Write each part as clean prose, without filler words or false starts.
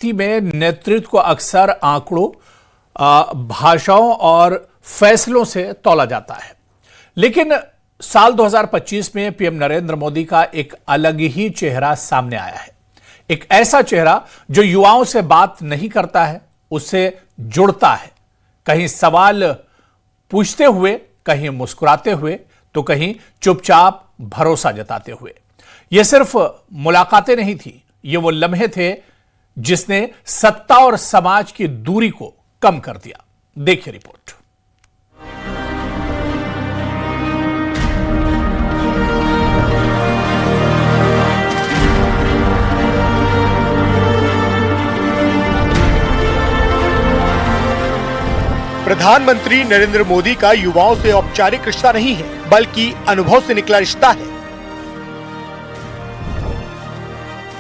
राजनीति में नेतृत्व को अक्सर आंकड़ों, भाषाओं और फैसलों से तौला जाता है। लेकिन साल 2025 में पीएम नरेंद्र मोदी का एक अलग ही चेहरा सामने आया है। एक ऐसा चेहरा जो युवाओं से बात नहीं करता है, उससे जुड़ता है, कहीं सवाल पूछते हुए, कहीं मुस्कुराते हुए, तो कहीं चुपचाप भरोसा जताते हुए। यह सिर्फ मुलाकातें नहीं थी, ये वो लम्हे थे जिसने सत्ता और समाज की दूरी को कम कर दिया। देखिए रिपोर्ट। प्रधानमंत्री नरेंद्र मोदी का युवाओं से औपचारिक रिश्ता नहीं है, बल्कि अनुभव से निकला रिश्ता है।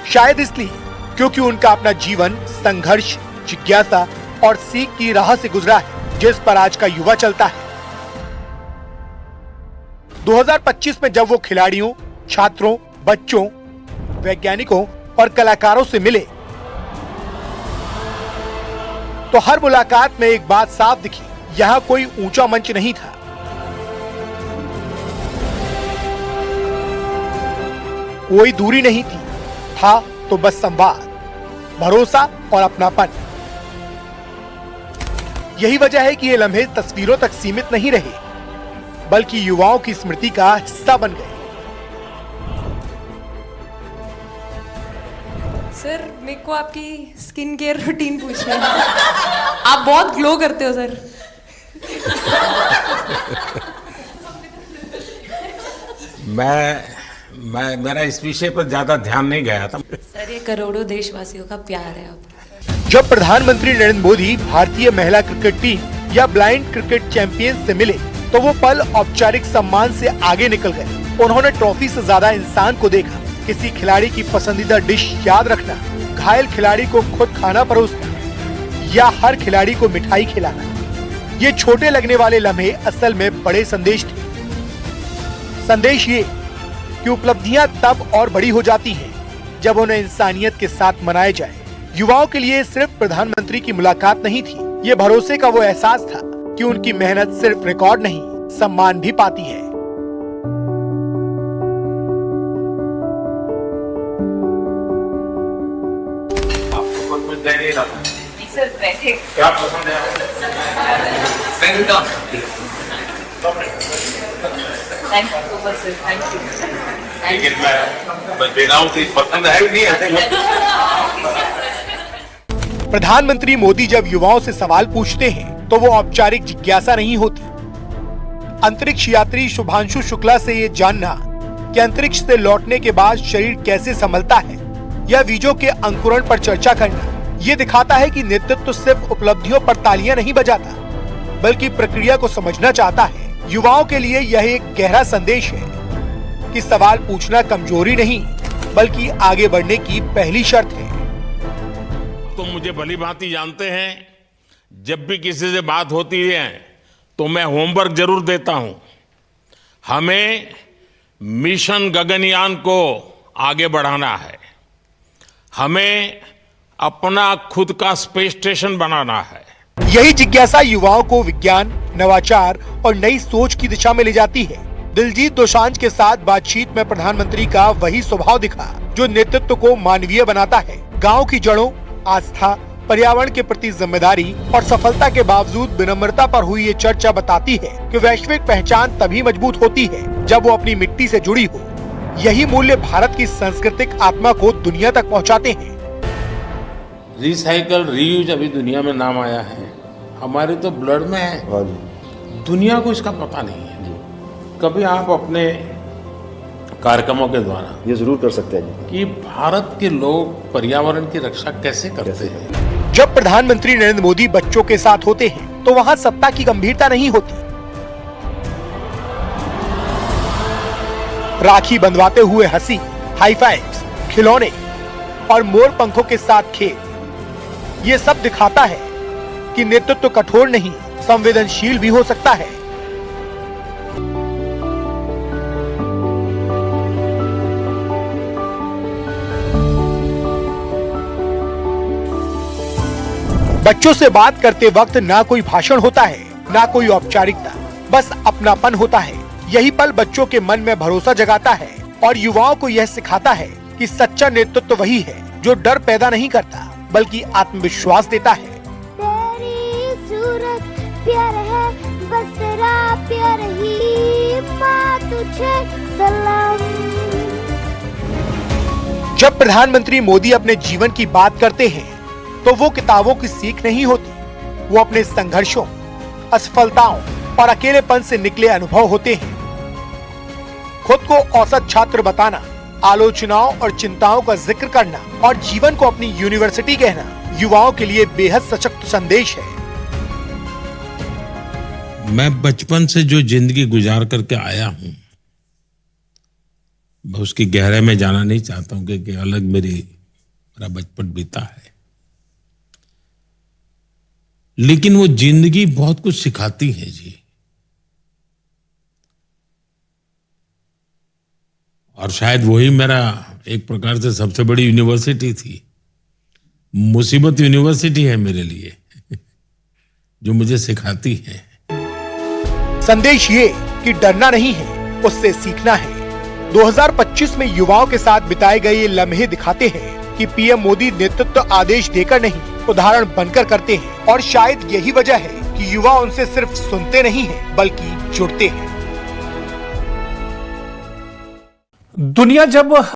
शायद इसलिए क्योंकि उनका अपना जीवन संघर्ष, जिज्ञासा और सीख की राह से गुजरा है, जिस पर आज का युवा चलता है। 2025 में जब वो खिलाड़ियों, छात्रों, बच्चों, वैज्ञानिकों और कलाकारों से मिले, तो हर मुलाकात में एक बात साफ दिखी, यहाँ कोई ऊंचा मंच नहीं था। कोई दूरी नहीं थी, था तो बस संवाद, भरोसा और अपनापन। यही वजह है कि ये लम्हे तस्वीरों तक सीमित नहीं रहे, बल्कि युवाओं की स्मृति का हिस्सा बन गए। सर, मेरे को आपकी स्किन केयर रूटीन पूछना है। आप बहुत ग्लो करते हो सर। मेरा इस विषय पर ज्यादा ध्यान नहीं गया था। सर, ये करोड़ों देशवासियों का प्यार है आप। जब प्रधानमंत्री नरेंद्र मोदी भारतीय महिला क्रिकेट टीम या ब्लाइंड क्रिकेट चैंपियन से मिले, तो वो पल औपचारिक सम्मान से आगे निकल गए। उन्होंने ट्रॉफी से ज्यादा इंसान को देखा। किसी खिलाड़ी की पसंदीदा डिश याद रखना, घायल खिलाड़ी को खुद खाना परोसना या हर खिलाड़ी को मिठाई खिलाना, ये छोटे लगने वाले लम्हे असल में बड़े संदेश थे। संदेश ये कि उपलब्धियां तब और बड़ी हो जाती हैं जब उन्हें इंसानियत के साथ मनाया जाए। युवाओं के लिए सिर्फ प्रधानमंत्री की मुलाकात नहीं थी, ये भरोसे का वो एहसास था कि उनकी मेहनत सिर्फ रिकॉर्ड नहीं, सम्मान भी पाती है। सर, बैठे। क्या पसंद है? Thank you so much sir, thank you. लेकिन मैं बिना उसे पसंद है नहीं ऐसे। प्रधानमंत्री मोदी जब युवाओं से सवाल पूछते हैं, तो वो औपचारिक जिज्ञासा नहीं होती। अंतरिक्ष यात्री शुभांशु शुक्ला से ये जानना कि अंतरिक्ष से लौटने के बाद शरीर कैसे संभलता है, या वीजों के अंकुरण पर चर्चा करना, ये दिखाता है कि नेतृत्व सिर्फ उपलब्धियों पर तालियां नहीं बजाता, बल्कि प्रक्रिया को समझना चाहता है। युवाओं के लिए यह एक गहरा संदेश है कि सवाल पूछना कमजोरी नहीं, बल्कि आगे बढ़ने की पहली शर्त है। तो मुझे भली भांति जानते हैं, जब भी किसी से बात होती है तो मैं होमवर्क जरूर देता हूं। हमें मिशन गगनयान को आगे बढ़ाना है, हमें अपना खुद का स्पेस स्टेशन बनाना है। यही जिज्ञासा युवाओं को विज्ञान, नवाचार और नई सोच की दिशा में ले जाती है। दिलजीत दोसांझ के साथ बातचीत में प्रधानमंत्री का वही स्वभाव दिखा जो नेतृत्व को मानवीय बनाता है। गांव की जड़ों, आस्था, पर्यावरण के प्रति जिम्मेदारी और सफलता के बावजूद विनम्रता पर हुई ये चर्चा बताती है कि वैश्विक पहचान तभी मजबूत होती है जब वो अपनी मिट्टी से जुड़ी हो। यही मूल्य भारत की सांस्कृतिक आत्मा को दुनिया तक पहुंचाते हैं। रिसाइकल, रीयूज अभी दुनिया में नाम आया है, हमारे तो ब्लड में है, दुनिया को इसका पता नहीं है। कभी आप अपने कार्यक्रमों के द्वारा ये जरूर कर सकते हैं कि भारत के लोग पर्यावरण की रक्षा कैसे करते हैं। जब प्रधानमंत्री नरेंद्र मोदी बच्चों के साथ होते हैं, तो वहाँ सत्ता की गंभीरता नहीं होती। राखी बंधवाते हुए हंसी, हाई फाइव्स, खिलौने और मोर पंखों के साथ खेल, ये सब दिखाता है कि नेतृत्व कठोर नहीं, संवेदनशील भी हो सकता है। बच्चों से बात करते वक्त ना कोई भाषण होता है, ना कोई औपचारिकता, बस अपनापन होता है। यही पल बच्चों के मन में भरोसा जगाता है और युवाओं को यह सिखाता है कि सच्चा नेतृत्व वही है जो डर पैदा नहीं करता बल्कि आत्मविश्वास देता है। तेरी सूरत प्यार है, बस तेरा प्यार ही, माँ तुझे सलाम। जब प्रधानमंत्री मोदी अपने जीवन की बात करते हैं तो वो किताबों की सीख नहीं होती, वो अपने संघर्षों, असफलताओं और अकेलेपन से निकले अनुभव होते हैं। खुद को औसत छात्र बताना, आलोचनाओं और चिंताओं का जिक्र करना और जीवन को अपनी यूनिवर्सिटी कहना युवाओं के लिए बेहद सशक्त संदेश है। मैं बचपन से जो जिंदगी गुजार करके आया हूं, मैं उसकी गहराई में जाना नहीं चाहता हूं कि अलग मेरा बचपन बीता है, लेकिन वो जिंदगी बहुत कुछ सिखाती है जी। और शायद वही मेरा एक प्रकार से सबसे बड़ी यूनिवर्सिटी थी। मुसीबत यूनिवर्सिटी है मेरे लिए जो मुझे सिखाती है। संदेश ये कि डरना नहीं है, उससे सीखना है। 2025 में युवाओं के साथ बिताए गए ये लम्हे दिखाते हैं कि पीएम मोदी नेतृत्व आदेश देकर नहीं, उदाहरण बनकर करते हैं। और शायद यही वजह है कि युवा उनसे सिर्फ सुनते नहीं हैं, बल्कि जुड़ते हैं। दुनिया जब